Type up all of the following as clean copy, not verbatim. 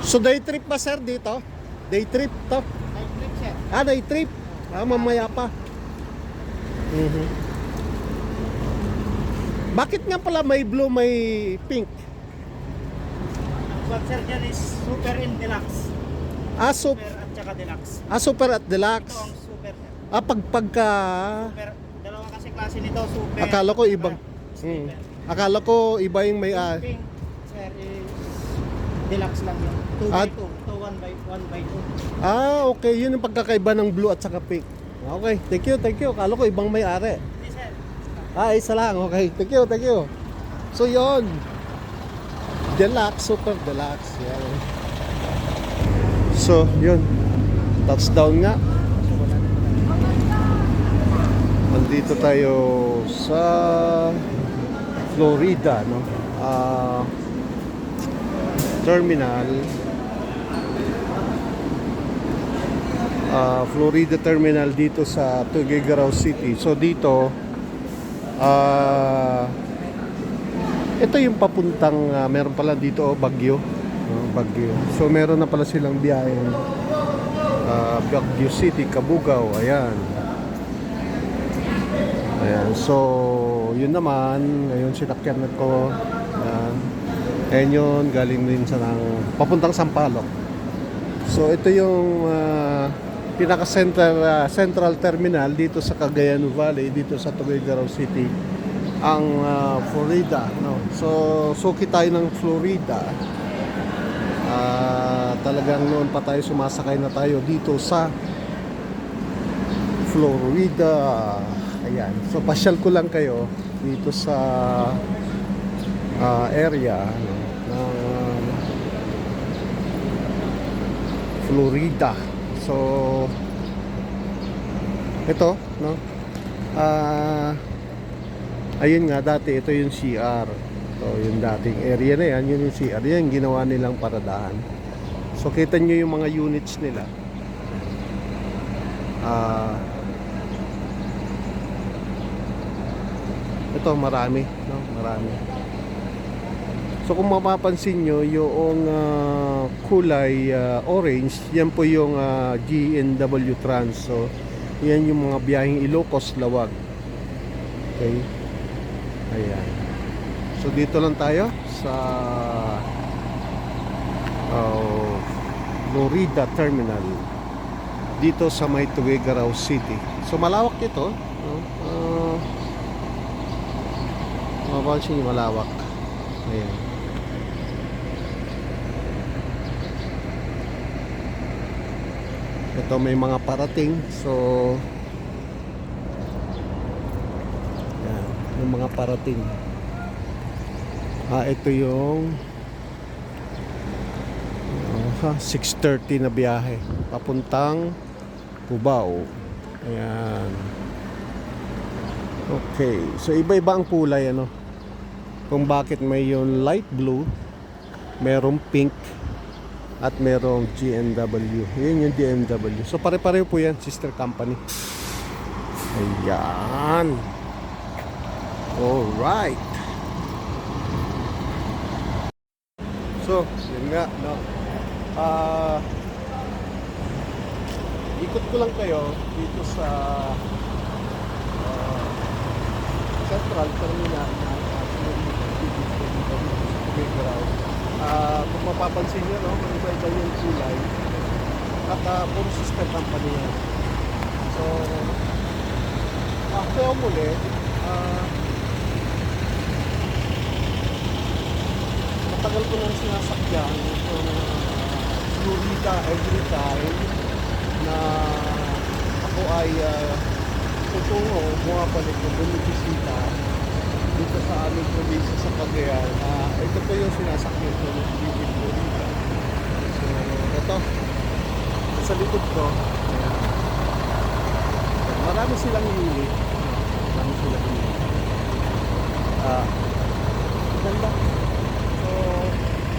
So day trip ba sir dito? Day trip to? Night trip, sir. Day trip. Mamaya pa. Bakit nga pala may blue, may pink? But sir, dyan is super and deluxe. Super. Super at saka deluxe. Super at Ito deluxe. ang super, sir. Pagka Super, dalawa kasi klase nito, super. akala ko at saka ibang. sleeper. Akala ko iba yung may Yung pink, sir, is deluxe lang yun. 2 by At- 2. Ito 1 by 2. okay, yun yung pagkakaiba ng blue at saka pink. Okay, thank you, thank you. Akala ko ibang may-ari. Hindi, sir. Isa lang. Okay, thank you, thank you. So yon, deluxe, super deluxe. Yan. So yun, touchdown nga. Nandito tayo sa Florida, no? Terminal. Florida Terminal dito sa Tuguegarao City. So dito, ito yung papuntang meron pala dito Baguio. Baguio. So meron na pala silang biyaheng Baguio City, Cabugao. Ayan. Ayan. So yun naman, ngayon sinakyan ko. Ayan. Ayan yun, galing din sa papuntang Sampaloc. So ito yung central terminal dito sa Cagayan Valley, dito sa Tuguegarao City, ang Florida, no? So suki tayo ng Florida. Talagang noon pa tayo sumasakay na tayo dito sa Florida. Ayan. So pasyal ko lang kayo dito sa area, no, ng Florida. So ito, no? Ayun nga, dati ito yung CR. So yung dating area na yan, yun yung CR. Yan yung ginawa nilang paradahan. So kita nyo yung mga units nila. Ito marami, no? Marami. So kung mapapansin nyo, yung kulay orange, yan po yung GNW Trans. So yan yung mga biyaheng Ilocos, Lawag. Okay. Ayan. So dito lang tayo sa Florida Terminal, dito sa may Tuguegarao City. So malawak dito, no? Mapapansin nyo, malawak. Ayan. Ito may mga parating. So yan, may mga parating. Ito yung 6:30 na biyahe papuntang Cubao. Ayan. Okay, so iba-iba ang kulay, ano, kung bakit may yung light blue, merong pink, at merong GNW. Yan yung GNW. So pare-pareho po yan, sister company. Ayan. Alright. So, yun nga, no? Ikot ko lang kayo dito sa Central Terminal na Tuguegarao. Kung mapapansin nyo, no, iba-iba yung kulay at puro sister company yan. So kaya muli, matagal ko nang sinasakyan itong Florida every time na ako ay tutungo, bumabalik o bumibisita dito sa aming probinsya sa Cagayan. Ito po yung sinasakyan ko ng Florida. So ito, sa likod ko, marami silang unit. Marami silang unit. Ganda. So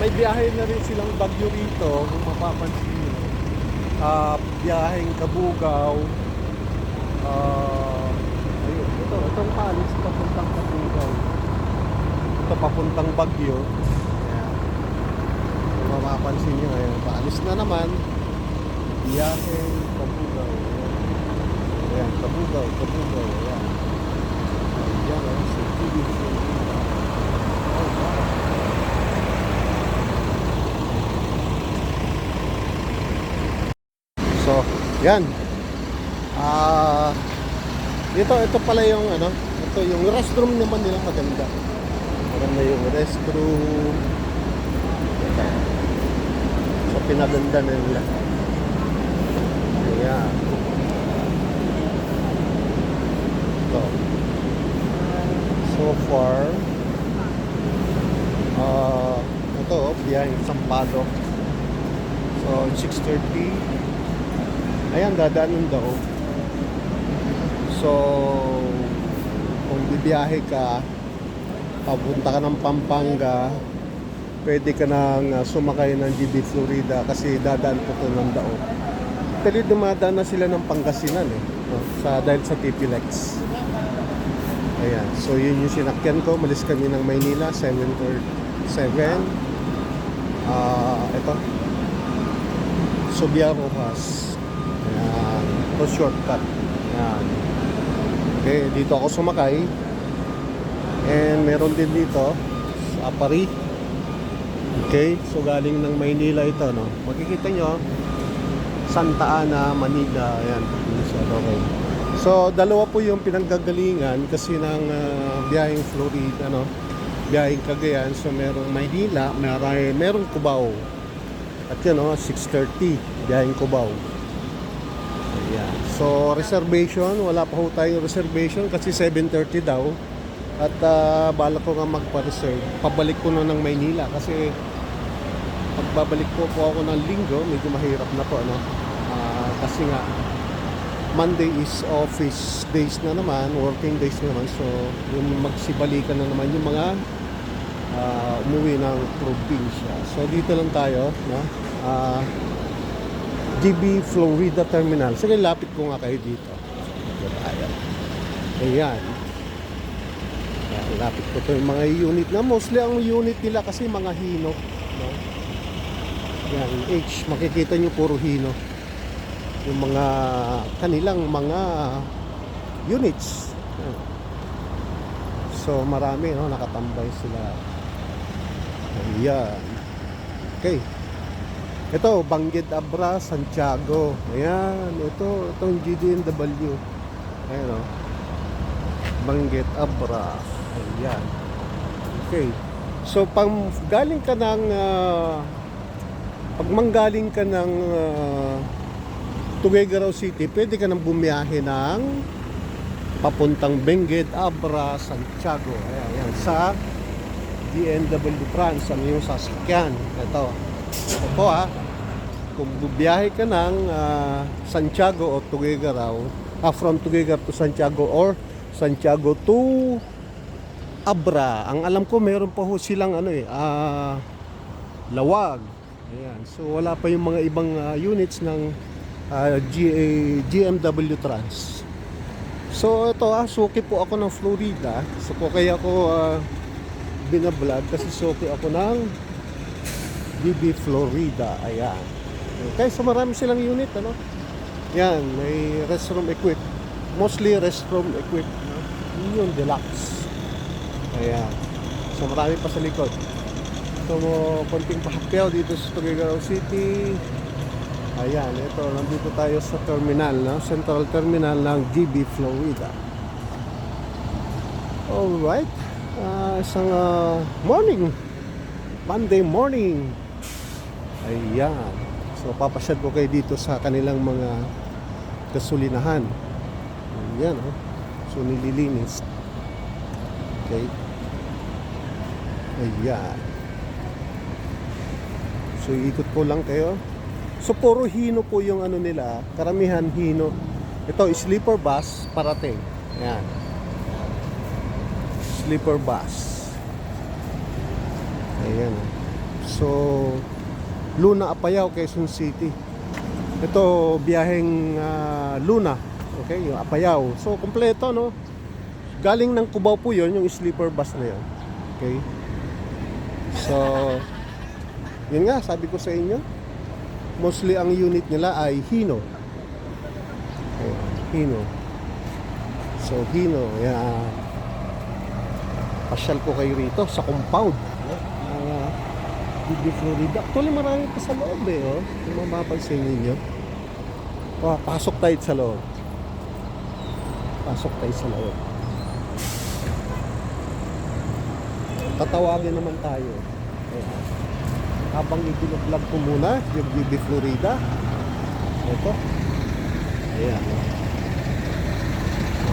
may biyahe na rin silang Baguio rito, kung mapapansin nyo. Biyaheng Cabugao. Ayun, itong palis papuntang Cabugao. Ito papuntang Baguio. Ayan. mapapansin nyo, ayan, paalis na naman. Biyahe, Kabugaw. Ayan, Kabugaw, Kabugaw. Ayan. Ayan, ayan, so TV. Oh, wow. So, yan. Ito pala yung ano, ito yung restroom naman nila maganda. Maganda yung restroom. Ito. So, pinaganda na nila. Ayan. Ito. So far, ito, biyaheng Sampaloc. So, 6:30. Ayan, dadaanan daw. So, kung bibiyahe ka, papunta ka ng Pampanga, pwede ka nang sumakay ng GB Florida kasi dadaan po ito ng Dao. Actually, dumadaan na sila ng Pangasinan no? Dahil sa TPLEX. Ayan, so yun yung sinakyan ko. Malis kami ng Maynila, 7:37. Ito, Subiaco Rojas. Ayan, ito shortcut. Ayan. Okay, dito ako sumakay. And meron din dito sa Apari. Okay, so galing ng Maynila ito, no? Makikita nyo, Santa Ana, Manila. Ayan, okay. So, dalawa po yung pinanggagalingan kasi ng biyaheng Florida, no? Biyaheng Cagayan. So, merong Maynila, merong Cubao. At yun, no? 6:30, biyaheng Cubao. Ayan. So, reservation, wala pa ho tayong reservation kasi 7:30 daw. At balak ko nga magpa-reserve. Pabalik ko na ng Maynila kasi pagbabalik po ako ng Linggo, medyo mahirap na po, ano? Kasi nga, Monday is office days na naman, working days na naman. So, yung magsibalikan na naman yung mga umuwi ng probinsya. So, dito lang tayo, no? GB Florida Terminal. Sige, lapit ko nga kayo dito. Dito tayo. Ayan. Ayan, lapit ko to yung mga unit na. Mostly ang unit nila kasi mga Hino. No? Ayan, H. Makikita nyo puro Hino. Yung mga kanilang mga units. Ayan. So, marami, no? Nakatambay sila. Ayan. Okay. Ito, Bangged Abra, Santiago. Ayan, itong GDNW. Ayan, o. Bangged Abra. Ayan. Okay. So, pag galing ka ng manggaling ka ng Tuguegarao City, pwede ka nang bumiyahe ng papuntang Bangged Abra, Santiago. Ayan, sa DNW Trans, ang iyong sasakyan. Ito kung bubiyahe ka ng Santiago o Tuguegarao, from Tuguegarao to Santiago or Santiago to Abra, ang alam ko meron pa ho silang Lawag. Ayan. So wala pa yung mga ibang units ng GMW Trans. So ito, suki po ako ng Florida. So kaya ako binablog kasi suki ako ng GB Florida. Ayan. Okay, so marami silang unit, ano? Yan, may restroom equipped. Mostly restroom equipped, no? Yun yung deluxe. Ayan. So marami pa sa likod. So konting pahapyaw dito sa Tuguegarao City. Ayan, ito, nandito tayo sa terminal, no? Central Terminal ng GB Florida. Alright. Isang morning. Monday morning. Ayan. So papasyad ko kayo dito sa kanilang mga gasolinahan. Ayan, oh. So nililinis. Okay. Ayan. So ikot ko lang kayo. So puro Hino po yung ano nila. Karamihan Hino. Ito, sleeper bus parating. Ayan. Sleeper bus. Ayan. So Luna, Apayao, Quezon City. Ito, biyaheng Luna. Okay, yung Apayao. So, kompleto, no? Galing ng Cubao po yun, yung sleeper bus na yun. Okay. So, Yun nga, sabi ko sa inyo, mostly ang unit nila ay Hino. Ayan, Hino. So, Hino, yan. Pasyal ko kayo rito sa compound. Bibi Florida. Actually, marami pa sa loob eh. Oh. Kung mapapansin ninyo. Oh, pasok tayo sa loob. Pasok tayo sa loob. Tatawagin naman tayo. Ayan. Habang i-vlog ko muna yung Bibi Florida. Ito. Ayan.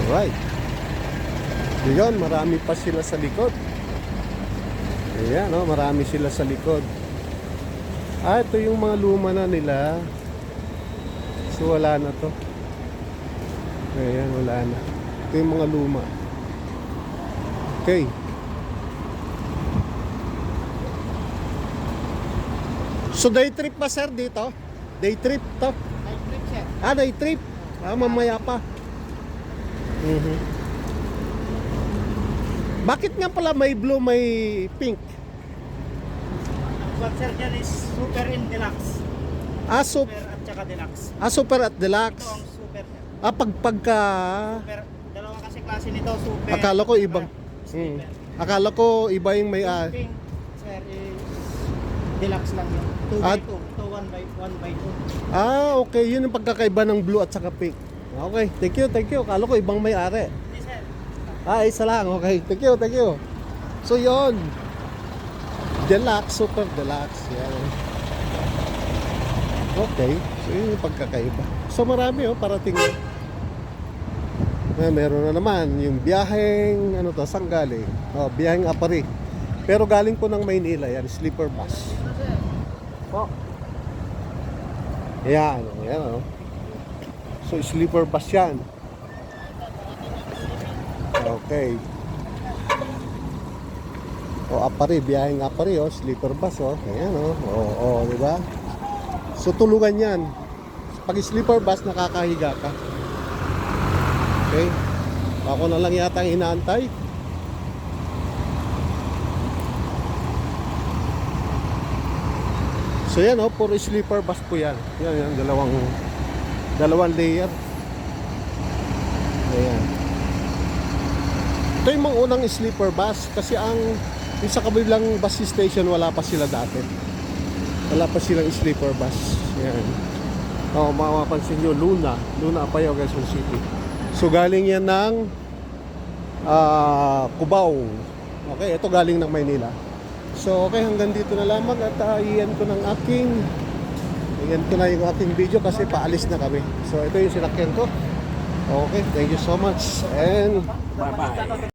Alright. Yun, marami pa sila sa likod. Ayan, no? Marami sila sa likod. Ah, ito yung mga luma na nila. So, wala na to. Ayan, wala na. Ito yung mga luma. Okay. So, day trip pa, sir, dito? Day trip to? Night trip, sir. Ah, day trip. Ah, mamaya pa. Bakit nga pala may blue, may pink? Ang sir dyan is super in deluxe. Ah, Super at saka deluxe. super at Ito deluxe. ang super, sir. Ah, pagka... Super, dalawa kasi klase nito, super. Akala ko ibang... Super. Akala ko iba yung may... Yung pink, sir, is deluxe lang yun. 2 by At- 2. Ito 1 by 2. okay. Yun yung pagkakaiba ng blue at saka pink. Okay, thank you, thank you. Akala ko ibang may-ari. Hindi, sir. Isa lang. Okay, thank you, thank you. So, yun. Deluxe, super deluxe. Yan. Okay, so yun yung pagkakaiba. So, marami parating na. Meron na naman yung biyaheng, ano to, saan galing? Biyaheng Apari. Pero galing po ng Maynila, yan, sleeper bus. Oh. Yan, yan. So, sleeper bus yan. Okay. Apari, biyaheng Apari, sleeper bus, Ayan, di ba? So, tulungan yan. Pag sleeper bus, nakakahiga ka. Okay? Ako na lang yata ang inaantay. So, yan, puro sleeper bus po yan. Yan, dalawang layer. Ayan. Ito yung mga unang sleeper bus kasi yung sa kabilang bus station wala pa sila dati. Wala pa silang sleeper bus. Yan. Mapapansin nyo, Luna Apayao, Quezon City. So galing yan ng Cubao. Okay, ito galing ng Maynila. So okay, hanggang dito na lamang at iyan ko na yung ating video kasi paalis na kami. So ito yung sinakyan ko. Okay, thank you so much and bye-bye.